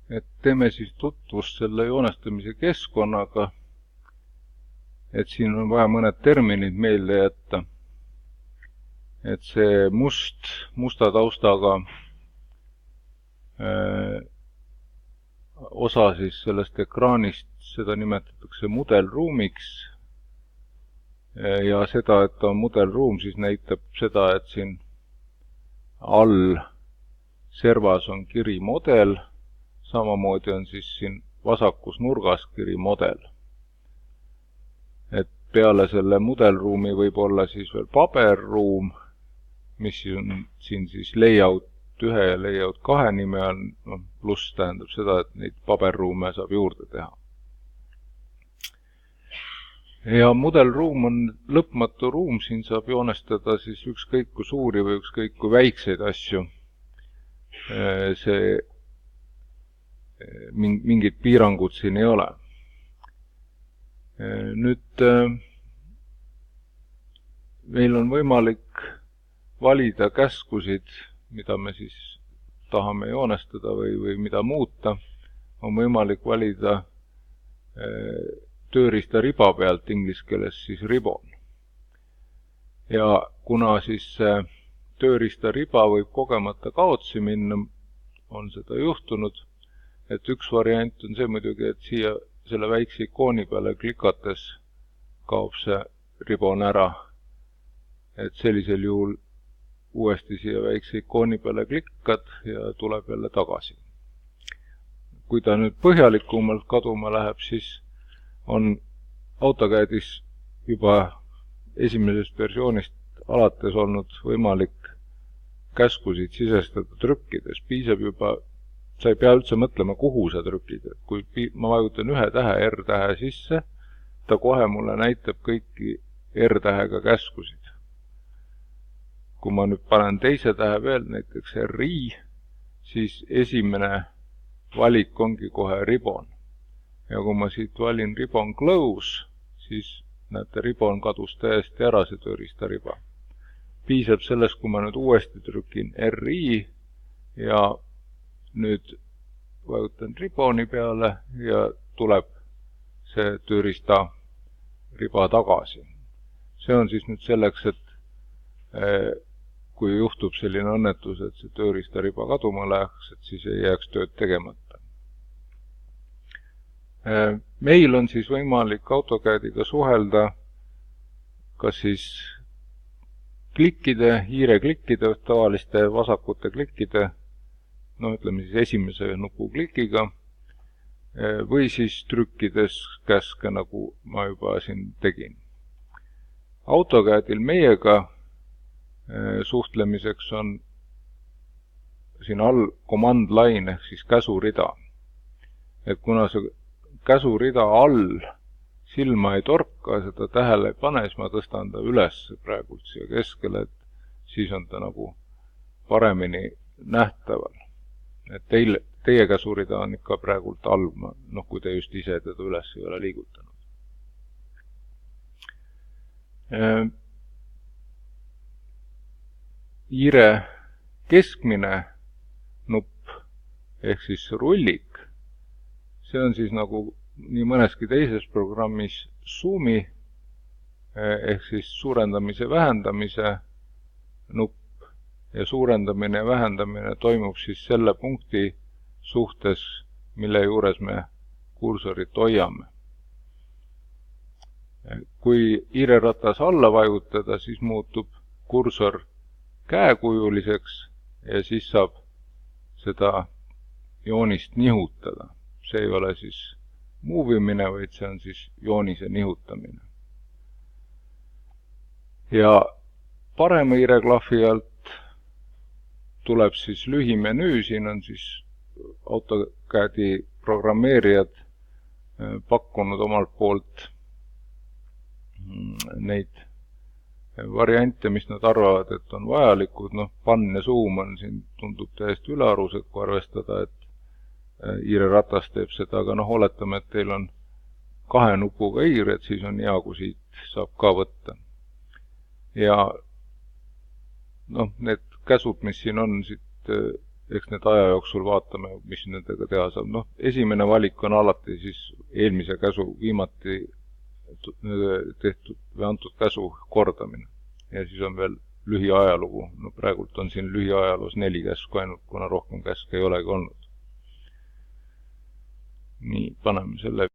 Et teeme siis tutvust selle joonestamise keskkonnaga, et siin on vaja mõned terminid meelde jätta. Et see musta taustaga osa siis sellest ekraanist, seda nimetatakse mudelruumiks. Ja seda, et on mudelruum, siis näitab seda, et siin all servas on kiri model, samamoodi on siis siin vasakus nurgas kiri model. Et peale selle mudelruumi võib olla siis veel paberruum, mis on siin siis layout 1 ja layout 2 nime all, pluss tähendab seda, et neid paberruume saab juurde teha. Ja mudelruum on lõpmatu ruum, siin saab joonestada siis ükskõik kui suuri või ükskõik kui väikseid asju. See mingid piirangud siin ei ole. Nüüd meil on võimalik valida käskusid, mida me siis tahame joonestada või mida muuta. On võimalik valida tööriista riba pealt, inglise keeles siis ribbon. Ja kuna siis tööriista riba võib kogemata kaotsi minna, on seda juhtunud, et üks variant on see muidugi, et siia selle väikse ikooni peale klikates kaob see ribbon ära. Et sellisel juhul uuesti siia väikse ikooni peale klikkad ja tuleb jälle tagasi. Kui ta nüüd põhjalikumalt kaduma läheb, siis on AutoCADis juba esimesest versioonist alates olnud võimalik käskusid sisestada trükkides. Piisab juba, sa ei pea üldse mõtlema, kuhu sa trükid. Kui ma vajutan ühe tähe R-tähe sisse, ta kohe mulle näitab kõiki R-tähega käskusid. Kui ma nüüd panen teise tähe veel, näiteks RI, siis esimene valik ongi kohe ribbon. Ja kui ma siit valin ribbon close, siis näete, ribbon kadus täiesti ära, see tööriista riba. Piisab sellest, kui ma nüüd uuesti trükin RI ja nüüd vajutan ribboni peale ja tuleb see tööriista riba tagasi. See on siis nüüd selleks, et kui juhtub selline õnnetus, et see tööriista riba kaduma läheks, et siis ei jääks tööd tegemata. Meil on siis võimalik AutoCADiga suhelda kas siis klikkide, hiireklikkide, tavaliste vasakute klikkide, ütleme siis esimese nupu klikiga, või siis trükkides käske, nagu ma juba siin tegin. AutoCADil meiega suhtlemiseks on siin all command line ehk siis käsurida. Et kuna see käsurida all silma ei torka, seda tähele ei pane, siis ma tõstan ta üles praegult siia keskele, et siis on ta nagu paremini nähtaval. Et teie käsurida on ikka praegult all, kui te just ise teda üles ei ole liigutanud. Hiire keskmine nupp ehk siis rullik, see on siis nagu nii mõneski teises programmis zoomi ehk siis suurendamise ja vähendamise nupp ja suurendamine ja vähendamine toimub siis selle punkti suhtes, mille juures me kursorit hoiame. Kui hiireratas alla vajutada, siis muutub kursor käekujuliseks ja siis saab seda joonist nihutada. See ei ole siis muuvimine, vaid see on siis joonise nihutamine. Ja parema hiireklahvi alt tuleb siis lühimenüü, siin on siis AutoCADi programmeerijad pakkunud omalt poolt neid variante, mis nad arvavad, et on vajalikud. Pan ja zoom on siin, tundub täiesti ülearused, kui arvestada, et hiireratas teeb seda, aga oletame, et teil on 2 nupuga hiir, et siis on hea, kui siit saab ka võtta. Ja need käsud, mis siin on, siit eks need aja jooksul vaatame, mis nendega teha saab. Noh, esimene valik on alati siis eelmise käsu viimati tehtud või antud käsu kordamine. Ja siis on veel lühiajalugu. No praegult on siin lühiajaloos 4 käsku ainult, kuna rohkem käske ei olegi olnud. Nii, paneme selle